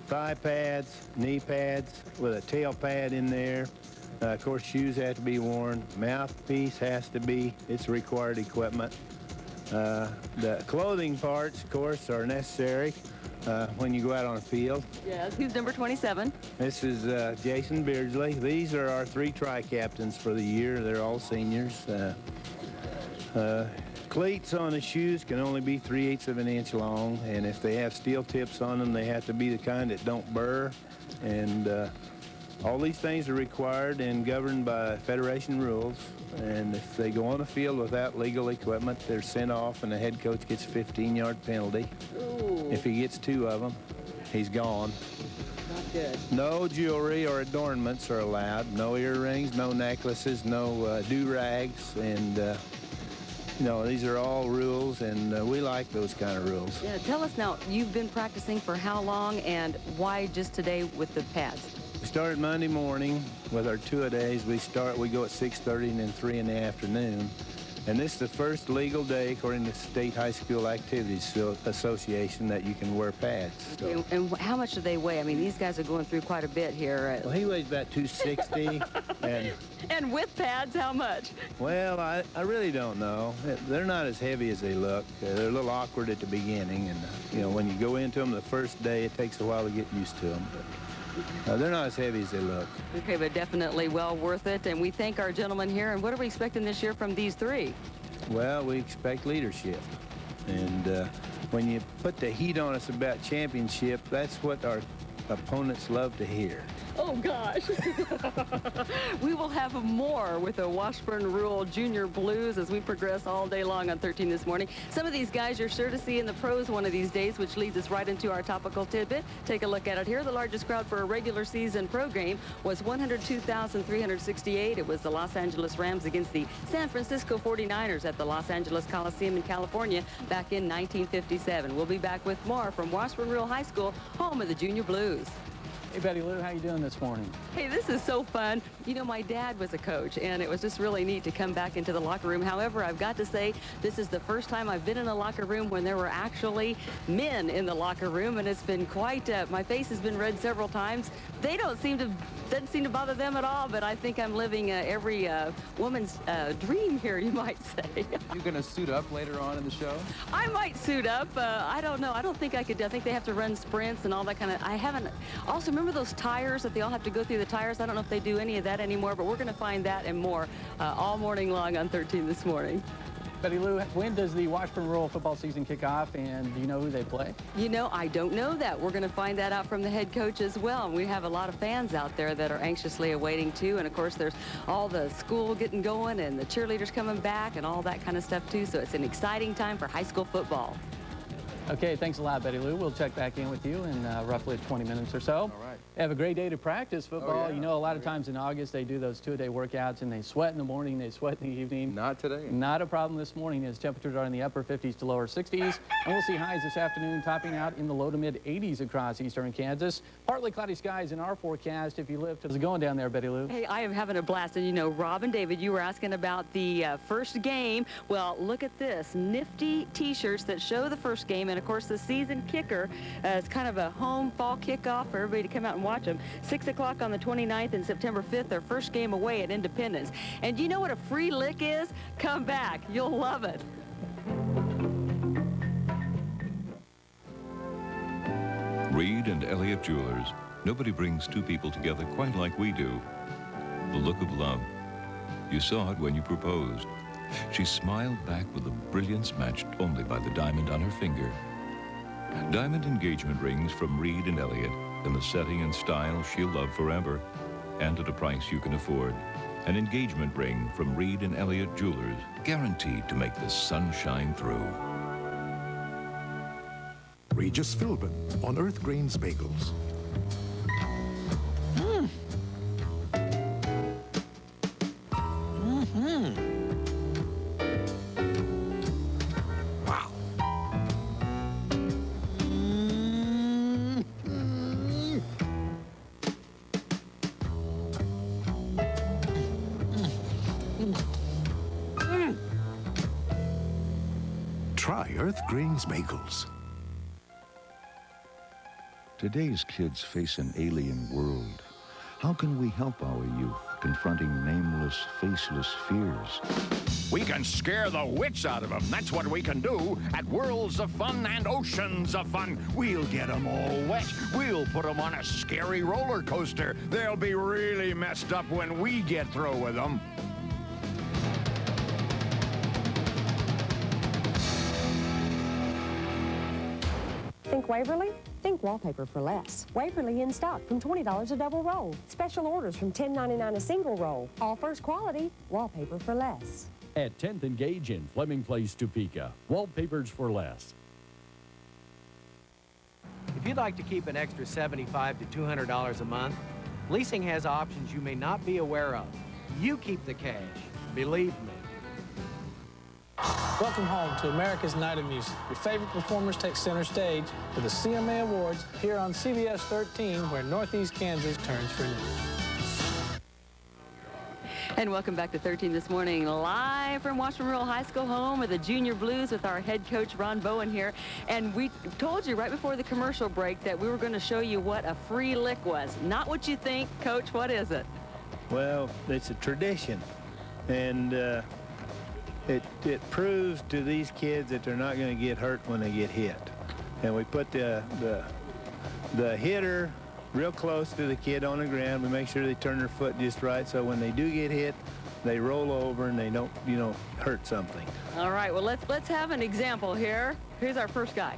thigh pads, knee pads with a tail pad in there. Of course, shoes have to be worn. Mouthpiece has to be. It's required equipment. The clothing parts, of course, are necessary when you go out on the field. Yes, who's number 27? This is Jason Beardsley. These are our 3 tri-captains for the year. They're all seniors. Cleats on the shoes can only be 3/8 of an inch long, and if they have steel tips on them, they have to be the kind that don't burr. And all these things are required and governed by Federation rules. And if they go on the field without legal equipment, they're sent off, and the head coach gets a 15-yard penalty. Ooh. If he gets 2 of them, he's gone. Not good. No jewelry or adornments are allowed. No earrings, no necklaces, no do-rags, and you know, these are all rules, and we like those kind of rules. Yeah, tell us now, you've been practicing for how long, and why just today with the pads? We started Monday morning with our 2-a-days. We go at 6:30 and then 3 in the afternoon. And this is the first legal day, according to the State High School Activities Association, that you can wear pads. So. Okay, and how much do they weigh? I mean, these guys are going through quite a bit here. Well, he weighs about 260. And with pads, how much? Well, I really don't know. They're not as heavy as they look. They're a little awkward at the beginning. And, you know, when you go into them the first day, it takes a while to get used to them. But they're not as heavy as they look. Okay, but definitely well worth it. And we thank our gentlemen here. And what are we expecting this year from these 3? Well, we expect leadership. And when you put the heat on us about championship, that's what our opponents love to hear. Oh, gosh. We will have more with the Washburn Rural Junior Blues as we progress all day long on 13 this morning. Some of these guys you're sure to see in the pros one of these days, which leads us right into our topical tidbit. Take a look at it here. The largest crowd for a regular season pro game was 102,368. It was the Los Angeles Rams against the San Francisco 49ers at the Los Angeles Coliseum in California back in 1957. We'll be back with more from Washburn Rural High School, home of the Junior Blues. Hey, Betty Lou, how you doing this morning? Hey, this is so fun. You know, my dad was a coach, and it was just really neat to come back into the locker room. However, I've got to say, this is the first time I've been in a locker room when there were actually men in the locker room, and it's been quite, my face has been red several times. They doesn't seem to bother them at all, but I think I'm living every woman's dream here, you might say. You going to suit up later on in the show? I might suit up. I don't know. I don't think I could. I think they have to run sprints and all that kind of. I haven't. Also, remember those tires that they all have to go through the tires? I don't know if they do any of that anymore, but we're going to find that and more all morning long on 13 this morning. Betty Lou, when does the Washburn Rural football season kick off, and do you know who they play? You know, I don't know that. We're going to find that out from the head coach as well. And we have a lot of fans out there that are anxiously awaiting, too. And, of course, there's all the school getting going and the cheerleaders coming back and all that kind of stuff, too. So it's an exciting time for high school football. Okay, thanks a lot, Betty Lou. We'll check back in with you in roughly 20 minutes or so. All right. Have a great day to practice football. Oh, yeah. You know, a lot of times in August they do those 2-a-day workouts, and they sweat in the morning, they sweat in the evening. Not today. Not a problem this morning as temperatures are in the upper 50s to lower 60s. And we'll see highs this afternoon topping out in the low to mid 80s across eastern Kansas. Partly cloudy skies in our forecast if you live. How's it going down there, Betty Lou? Hey, I am having a blast. And, you know, Rob and David, you were asking about the first game. Well, look at this. Nifty T-shirts that show the first game. And, of course, the season kicker is kind of a home fall kickoff for everybody to come out and watch them. 6 o'clock on the 29th and September 5th, their first game away at Independence. And you know what a free lick is? Come back. You'll love it. Reed and Elliott Jewelers. Nobody brings two people together quite like we do. The look of love. You saw it when you proposed. She smiled back with a brilliance matched only by the diamond on her finger. Diamond engagement rings from Reed and Elliott in the setting and style she'll love forever, and at a price you can afford. An engagement ring from Reed and Elliott Jewelers, guaranteed to make the sun shine through. Regis Philbin on Earth Grains Bagels. Wow. Try Earth Grains Bagels. Today's kids face an alien world. How can we help our youth confronting nameless, faceless fears? We can scare the wits out of them. That's what we can do at Worlds of Fun and Oceans of Fun. We'll get them all wet. We'll put them on a scary roller coaster. They'll be really messed up when we get through with them. Think Waverly? Think wallpaper for less. Waverly in stock from $20 a double roll. Special orders from $10.99 a single roll. All first quality, wallpaper for less. At 10th and Gage in Fleming Place, Topeka. Wallpapers for less. If you'd like to keep an extra $75 to $200 a month, leasing has options you may not be aware of. You keep the cash. Believe me. Welcome home to America's Night of Music. Your favorite performers take center stage for the CMA Awards here on CBS 13, where Northeast Kansas turns for news. And welcome back to 13 this morning, live from Washburn Rural High School, home of the Junior Blues, with our head coach, Ron Bowen, here. And we told you right before the commercial break that we were going to show you what a free lick was. Not what you think, Coach. What is it? Well, it's a tradition, and it proves to these kids that they're not going to get hurt when they get hit. And we put the hitter real close to the kid on the ground. We make sure they turn their foot just right, so when they do get hit, they roll over and they don't, hurt something. All right, well, let's have an example here. Here's our first guy.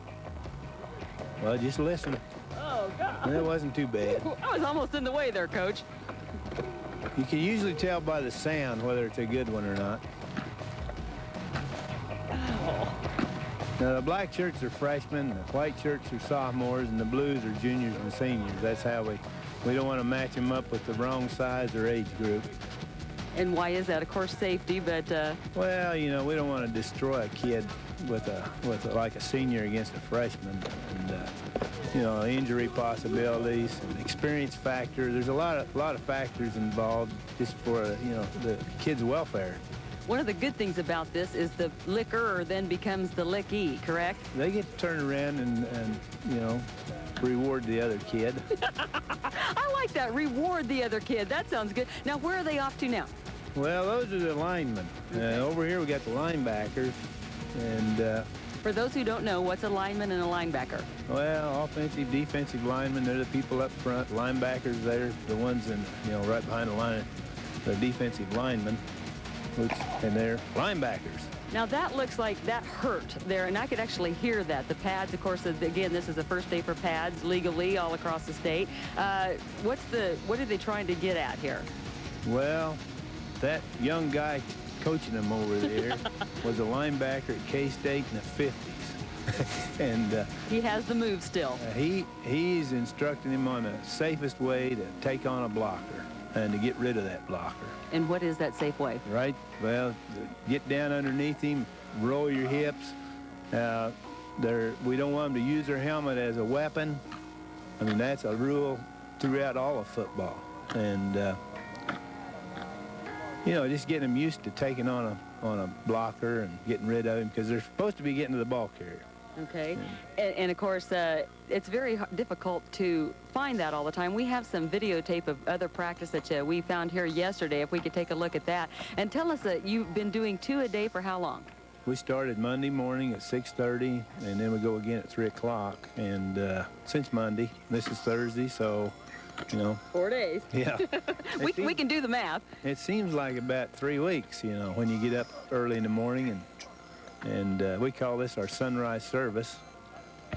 Well, just listen. Oh, God. It wasn't too bad. I was almost in the way there, Coach. You can usually tell by the sound whether it's a good one or not. Now, the black shirts are freshmen, the white shirts are sophomores, and the blues are juniors and seniors. That's how we don't want to match them up with the wrong size or age group. And why is that? Of course, safety, but... Well, we don't want to destroy a kid with like a senior against a freshman. And, injury possibilities, and experience factor. There's a lot of factors involved just for, the kid's welfare. One of the good things about this is the licker then becomes the lickee, correct? They get to turn around and reward the other kid. I like that. Reward the other kid. That sounds good. Now, where are they off to now? Well, those are the linemen. Over here we got the linebackers. And for those who don't know, what's a lineman and a linebacker? Well, offensive, defensive linemen, they're the people up front. Linebackers, they're the ones in, right behind the line, the defensive linemen. And they're linebackers. Now that looks like that hurt there, and I could actually hear that. The pads, of course, again, this is the first day for pads legally all across the state. What are they trying to get at here? Well, that young guy coaching them over there was a linebacker at K-State in the 50s. And he has the move still. He's instructing him on the safest way to take on a blocker and to get rid of that blocker. And what is that safe way? Right. Well, get down underneath him, roll your hips. We don't want them to use their helmet as a weapon. I mean, that's a rule throughout all of football. And, just getting them used to taking on a blocker and getting rid of him, because they're supposed to be getting to the ball carrier. Okay. And of course, it's very difficult to find that all the time. We have some videotape of other practice that we found here yesterday, if we could take a look at that. And tell us that you've been doing 2 a day for how long? We started Monday morning at 6:30, and then we go again at 3 o'clock. And since Monday, this is Thursday, so, 4 days. Yeah. we can do the math. It seems like about 3 weeks, when you get up early in the morning, and we call this our sunrise service.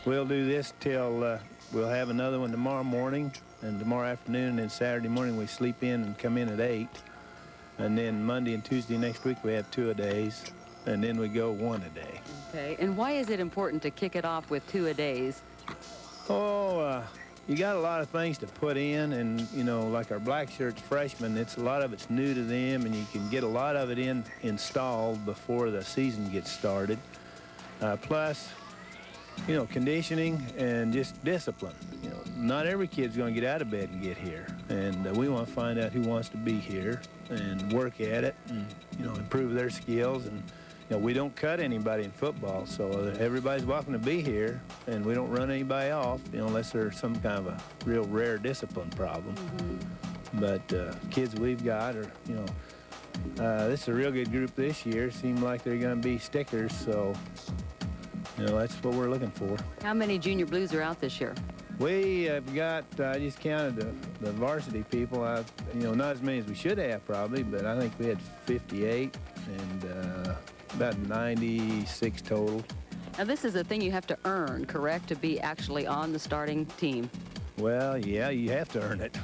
We'll do this till we'll have another one tomorrow morning and tomorrow afternoon, and then Saturday morning we sleep in and come in at 8. And then Monday and Tuesday next week we have 2 a days, and then we go 1 a day. Okay. And why is it important to kick it off with 2 a days? You got a lot of things to put in, and like our black shirts freshmen, a lot of it's new to them, and you can get a lot of it installed before the season gets started. Plus, conditioning and just discipline. Not every kid's going to get out of bed and get here, and we want to find out who wants to be here and work at it and improve their skills. And you know, we don't cut anybody in football, so everybody's welcome to be here, and we don't run anybody off, you know, unless there's some kind of a real rare discipline problem. But kids we've got are, you know, this is a real good group this year. Seem like they're going to be stickers, so, you know, that's what we're looking for. How many Junior Blues are out this year? We have got, I just counted the varsity people. You know, not as many as we should have probably, but I think we had 58 and about 96 total. Now, this is a thing you have to earn, correct, to be actually on the starting team? Well, yeah, you have to earn it.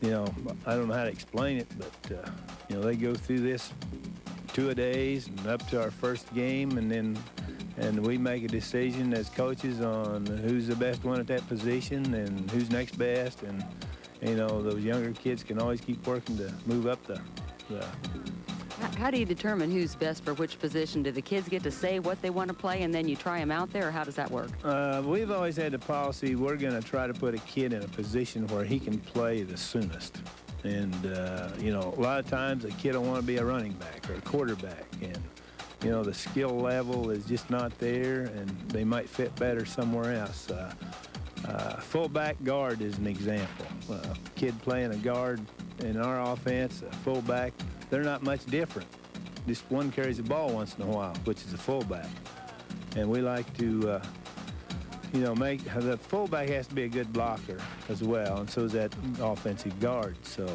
You know, I don't know how to explain it, but, you know, they go through this 2-a-days and up to our first game, and we make a decision as coaches on who's the best one at that position and who's next best, and, you know, those younger kids can always keep working to move up the How do you determine who's best for which position? Do the kids get to say what they want to play and then you try them out there, or how does that work? We've always had the policy we're going to try to put a kid in a position where he can play the soonest. And, you know, a lot of times a kid will want to be a running back or a quarterback, and, you know, the skill level is just not there, and they might fit better somewhere else. Fullback guard is an example. Kid playing a guard in our offense, a fullback, they're not much different. Just one carries the ball once in a while, which is a fullback. And we like to, you know, the fullback has to be a good blocker as well, and so is that offensive guard. So,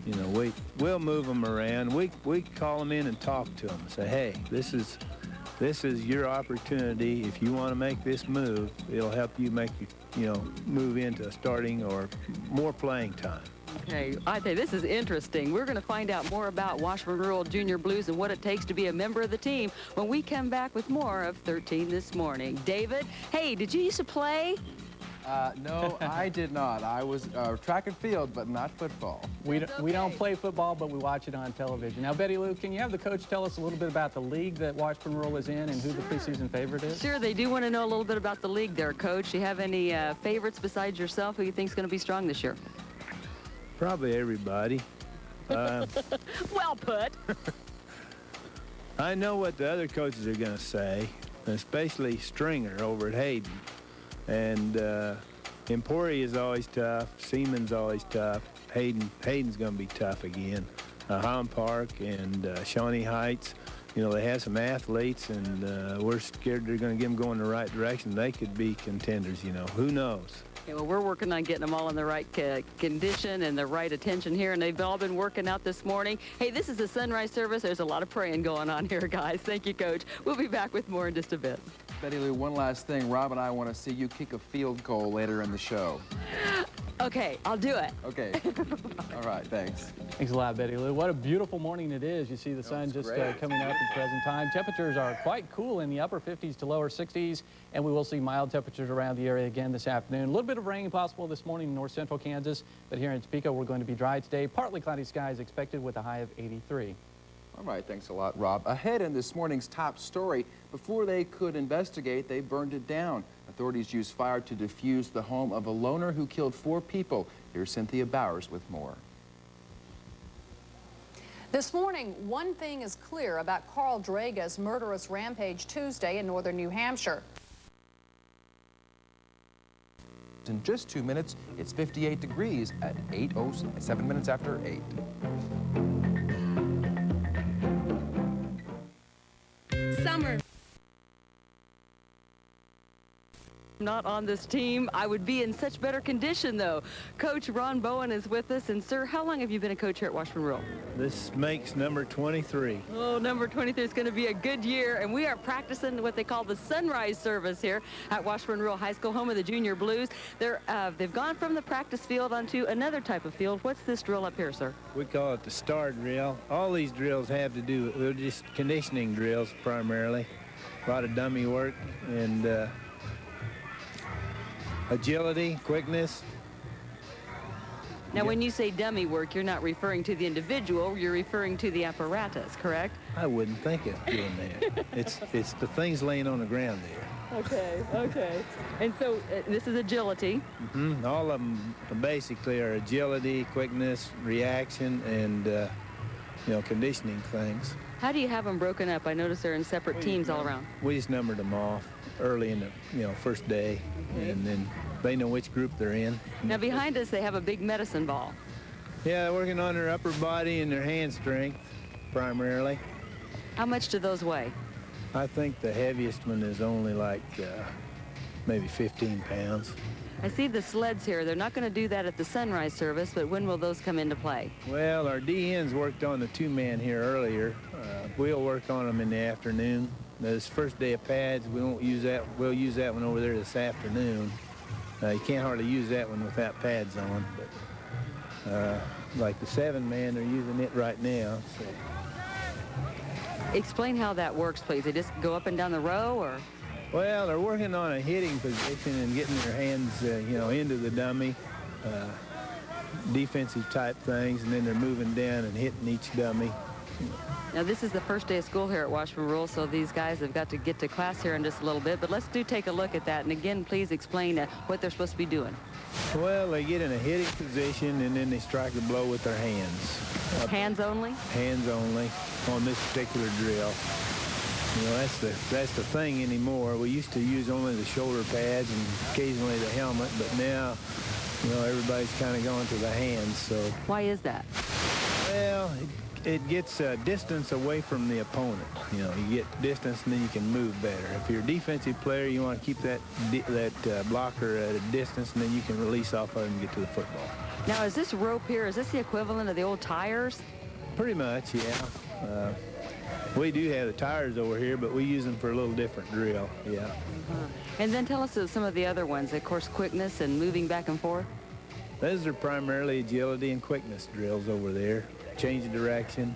you know, we'll move them around. We call them in and talk to them. Say, hey, this is your opportunity. If you want to make this move, it'll help you make you know, move into starting or more playing time. Okay, I think this is interesting. We're going to find out more about Washburn Rural Junior Blues and what it takes to be a member of the team when we come back with more of 13 This Morning. David, hey, did you used to play? No, I did not. I was track and field, but not football. We don't play football, but we watch it on television. Now, Betty Lou, can you have the coach tell us a little bit about the league that Washburn Rural is in and who the preseason favorite is? Sure, they do want to know a little bit about the league there, Coach. Do you have any favorites besides yourself who you think is going to be strong this year? Probably everybody. Well put. I know what the other coaches are going to say, especially Stringer over at Hayden. And Emporia is always tough. Seaman's always tough. Hayden's going to be tough again. Highland Park and Shawnee Heights, you know, they have some athletes, and we're scared they're going to get them going in the right direction. They could be contenders, you know. Who knows? Okay, well, we're working on getting them all in the right condition and the right attention here, and they've all been working out this morning. Hey, this is the sunrise service. There's a lot of praying going on here, guys. Thank you, Coach. We'll be back with more in just a bit. Betty Lou, one last thing. Rob and I want to see you kick a field goal later in the show. Okay, I'll do it. Okay. All right, thanks. Thanks a lot, Betty Lou. What a beautiful morning it is. You see the sun just coming up at present time. Temperatures are quite cool in the upper 50s to lower 60s, and we will see mild temperatures around the area again this afternoon. A little bit of rain possible this morning in north central Kansas, but here in Topeka, we're going to be dry today. Partly cloudy skies expected with a high of 83. All right, thanks a lot, Rob. Ahead in this morning's top story, before they could investigate, they burned it down. Authorities used fire to defuse the home of a loner who killed 4 people. Here's Cynthia Bowers with more. This morning, one thing is clear about Carl Draga's murderous rampage Tuesday in northern New Hampshire. In just 2 minutes, it's 58 degrees at 7 minutes after 8. Summer. Not on this team. I would be in such better condition, though. Coach Ron Bowen is with us. And, sir, how long have you been a coach here at Washburn Rural? This makes number 23. Oh, number 23 is going to be a good year. And we are practicing what they call the sunrise service here at Washburn Rural High School, home of the Junior Blues. They've gone from the practice field onto another type of field. What's this drill up here, sir? We call it the star drill. All these drills have to do, they're just conditioning drills primarily. A lot of dummy work and agility, quickness. Now, when you say dummy work, you're not referring to the individual, you're referring to the apparatus, correct? I wouldn't think of doing that. It's the things laying on the ground there. Okay, okay. And so this is agility. Mm-hmm. All of them basically are agility, quickness, reaction, and, you know, conditioning things. How do you have them broken up? I notice they're in separate teams all around. We just numbered them off early in the first day, and then they know which group they're in. Now behind us, they have a big medicine ball. Yeah, they're working on their upper body and their hand strength primarily. How much do those weigh? I think the heaviest one is only like maybe 15 pounds. I see the sleds here. They're not going to do that at the sunrise service, but when will those come into play? Well, our DNs worked on the two-man here earlier. We'll work on them in the afternoon. This first day of pads, we won't use that. We'll use that one over there this afternoon. You can't hardly use that one without pads on, but like the 7-man, they're using it right now. So. Explain how that works, please. They just go up and down the row, or? Well, they're working on a hitting position and getting their hands, into the dummy, defensive type things, and then they're moving down and hitting each dummy. Now, this is the first day of school here at Washburn Rural, so these guys have got to get to class here in just a little bit. But let's take a look at that. And again, please explain what they're supposed to be doing. Well, they get in a hitting position, and then they strike a blow with their hands. Hands only? Hands only on this particular drill. That's the thing anymore. We used to use only the shoulder pads and occasionally the helmet, but now, everybody's kind of going to the hands. So why is that? Well, it gets distance away from the opponent. You get distance and then you can move better. If you're a defensive player, you want to keep that blocker at a distance, and then you can release off of it and get to the football. Now, is this rope here, is this the equivalent of the old tires? Pretty much, yeah. We do have the tires over here, but we use them for a little different drill, yeah. And then tell us some of the other ones, of course, quickness and moving back and forth. Those are primarily agility and quickness drills over there. Change of direction.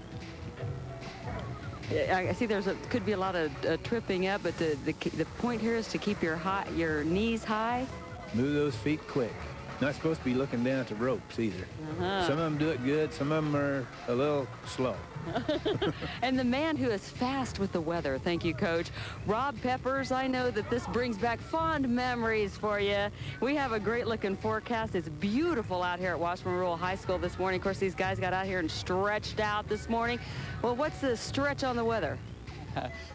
I see could be a lot of tripping up, but the point here is to keep your knees high. Move those feet quick. Not supposed to be looking down at the ropes either. Some of them do it good, some of them are a little slow. And the man who is fast with the weather, thank you, Coach, Rob Peppers. I know that this brings back fond memories for you. We have a great looking forecast. It's beautiful out here at Washburn Rural High School this morning. Of course, these guys got out here and stretched out this morning. Well, what's the stretch on the weather?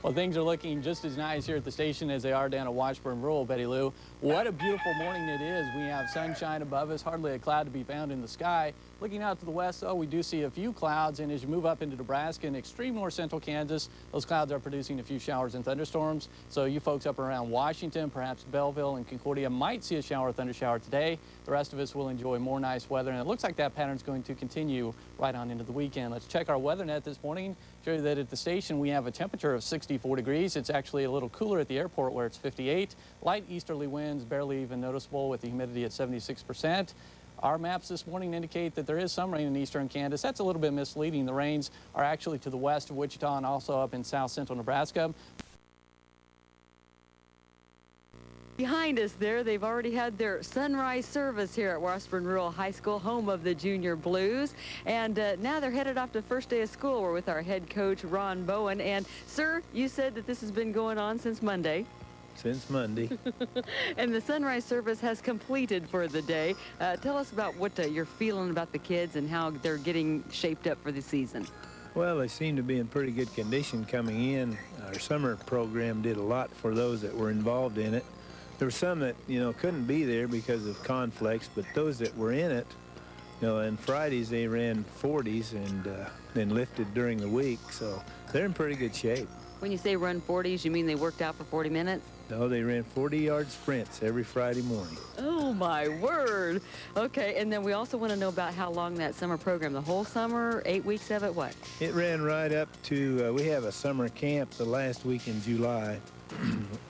Well, things are looking just as nice here at the station as they are down at Washburn Rural, Betty Lou. What a beautiful morning it is. We have sunshine above us, hardly a cloud to be found in the sky. Looking out to the west, though, we do see a few clouds, and as you move up into Nebraska and extreme north central Kansas, those clouds are producing a few showers and thunderstorms. So you folks up around Washington, perhaps Belleville and Concordia might see a shower or thundershower today. The rest of us will enjoy more nice weather, and it looks like that pattern is going to continue right on into the weekend. Let's check our weather net this morning. Show you that at the station we have a temperature of 64 degrees. It's actually a little cooler at the airport where it's 58. Light easterly winds, barely even noticeable, with the humidity at 76%. Our maps this morning indicate that there is some rain in eastern Kansas. That's a little bit misleading. The rains are actually to the west of Wichita and also up in south central Nebraska. Behind us there, they've already had their sunrise service here at Washburn Rural High School, home of the Junior Blues. And now they're headed off to first day of school. We're with our head coach, Ron Bowen. And, sir, you said that this has been going on since Monday. Since Monday. And the sunrise service has completed for the day. Tell us about what you're feeling about the kids and how they're getting shaped up for the season. Well, they seem to be in pretty good condition coming in. Our summer program did a lot for those that were involved in it. There were some that, couldn't be there because of conflicts, but those that were in it, and Fridays they ran 40s and then lifted during the week, so they're in pretty good shape. When you say run 40s, you mean they worked out for 40 minutes? No, they ran 40-yard sprints every Friday morning. Oh, my word. Okay, and then we also want to know about how long that summer program, the whole summer, 8 weeks of it, what? It ran right up to, we have a summer camp the last week in July,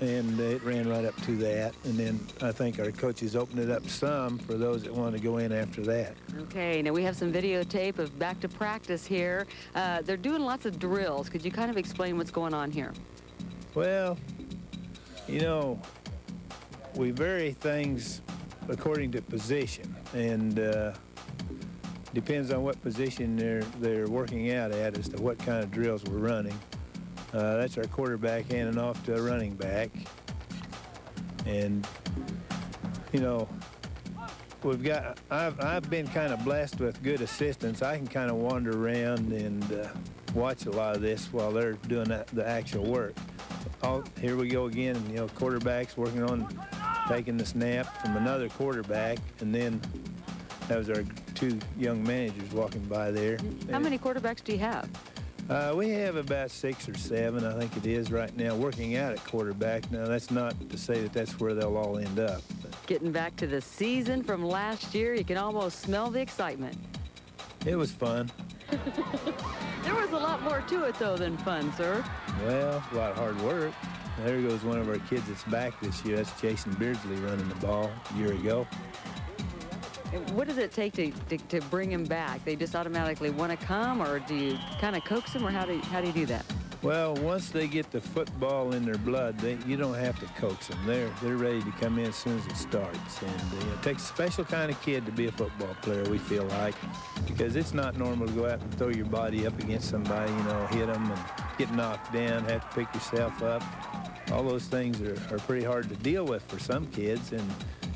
and it ran right up to that. And then I think our coaches opened it up some for those that want to go in after that. Okay, now we have some videotape of back to practice here. They're doing lots of drills. Could you kind of explain what's going on here? Well, we vary things according to position, and depends on what position they're working out at as to what kind of drills we're running. That's our quarterback handing off to a running back, and I've been kind of blessed with good assistance. I can kind of wander around and watch a lot of this while they're doing the actual work. Here we go again, you know, quarterback's working on taking the snap from another quarterback, and then that was our two young managers walking by there. How many quarterbacks do you have? We have about 6 or 7, I think it is right now, working out at quarterback. Now, that's not to say that that's where they'll all end up. Getting back to the season from last year, you can almost smell the excitement. It was fun. There was a lot more to it, though, than fun, sir. Well, a lot of hard work. There goes one of our kids that's back this year. That's Jason Beardsley running the ball a year ago. What does it take to bring him back? They just automatically want to come, or do you kind of coax them, or how do you do that? Well, once they get the football in their blood, you don't have to coax them. They're ready to come in as soon as it starts. And it takes a special kind of kid to be a football player, we feel like, because it's not normal to go out and throw your body up against somebody, you know, hit them and get knocked down, have to pick yourself up. All those things are pretty hard to deal with for some kids. And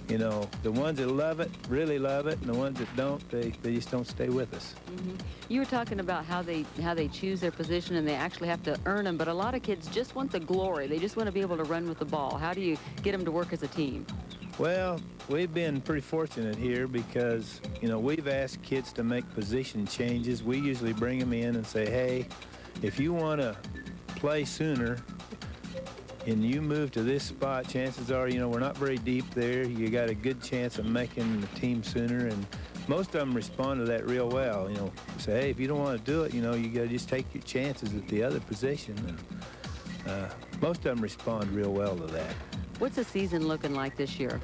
you know, the ones that love it really love it, and the ones that don't, they just don't stay with us. Mm-hmm. You were talking about how they choose their position, and they actually have to earn them, but a lot of kids just want the glory. They just want to be able to run with the ball. How do you get them to work as a team? Well, we've been pretty fortunate here because, you know, we've asked kids to make position changes. We usually bring them in and say, hey, if you want to play sooner, and you move to this spot, chances are, you know, we're not very deep there. You got a good chance of making the team sooner, and most of them respond to that real well. You know, say, hey, if you don't want to do it, you know, you got to just take your chances at the other position. And most of them respond real well to that. What's the season looking like this year?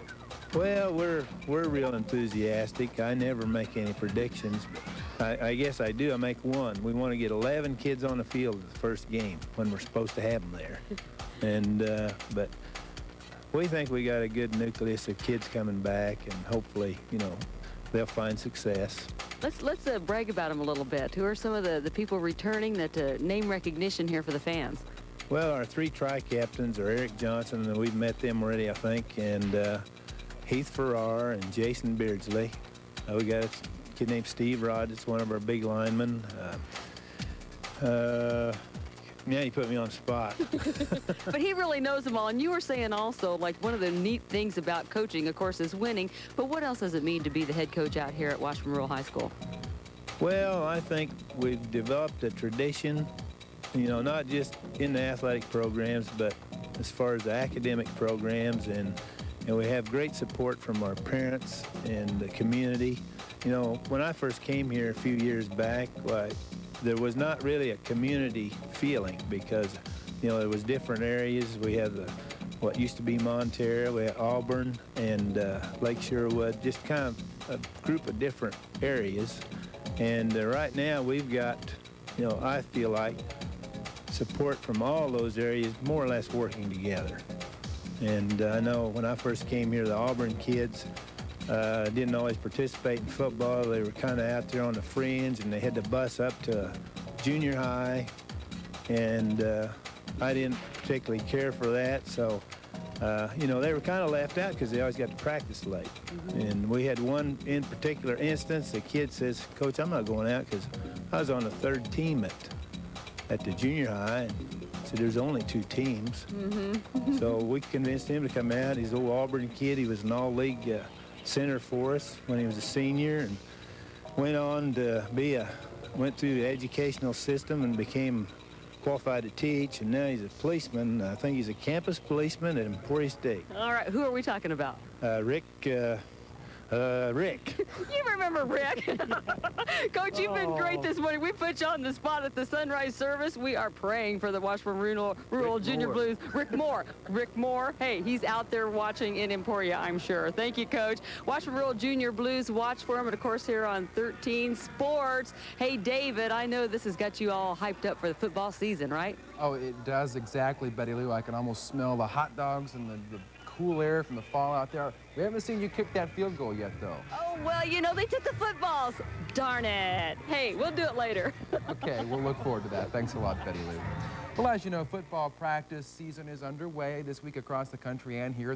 Well, we're real enthusiastic. I never make any predictions. I guess I do. I make one. We want to get 11 kids on the field at the first game when we're supposed to have them there. And but we think we got a good nucleus of kids coming back, and hopefully, you know, they'll find success. Let's brag about them a little bit. Who are some of the people returning that name recognition here for the fans? Well, our 3 tri-captains are Eric Johnson, and we've met them already, I think, and Heath Farrar and Jason Beardsley. We got a kid named Steve Rod. It's one of our big linemen. Yeah, you put me on the spot. But he really knows them all. And you were saying also, like, one of the neat things about coaching, of course, is winning. But what else does it mean to be the head coach out here at Washburn Rural High School? Well, I think we've developed a tradition, you know, not just in the athletic programs, but as far as the academic programs. And we have great support from our parents and the community. You know, when I first came here a few years back, like, there was not really a community feeling because, you know, there was different areas. We have what used to be Montero, we had Auburn and Lake Sherwood, just kind of a group of different areas. And right now we've got, you know, I feel like support from all those areas more or less working together. And I know when I first came here, the Auburn kids didn't always participate in football. They were kind of out there on the fringe, and they had to bus up to junior high, and I didn't particularly care for that. So, you know, they were kind of left out because they always got to practice late. Mm-hmm. And we had one in particular instance, the kid says, Coach, I'm not going out because I was on the 3rd team at the junior high. And so there's only 2 teams. Mm-hmm. So we convinced him to come out. He's an old Auburn kid. He was an all-league center for us when he was a senior, and went on to went through the educational system and became qualified to teach, and now he's a policeman. I think he's a campus policeman at Emporia State. All right, who are we talking about? Rick. You remember Rick? Coach, you've been great this morning. We put you on the spot at the sunrise service. We are praying for the Washburn Rural Junior Blues. Rick Moore. Hey, he's out there watching in Emporia, I'm sure. Thank you, Coach. Washburn Rural Junior Blues, watch for him, and of course here on 13 Sports. Hey, David, I know this has got you all hyped up for the football season, right? Oh, it does exactly, Betty Lou. I can almost smell the hot dogs and the cool air from the fall out there. We haven't seen you kick that field goal yet, though. Oh, well, you know, they took the footballs. Darn it. Hey, we'll do it later. Okay, we'll look forward to that. Thanks a lot, Betty Lou. Well, as you know, football practice season is underway this week across the country and here.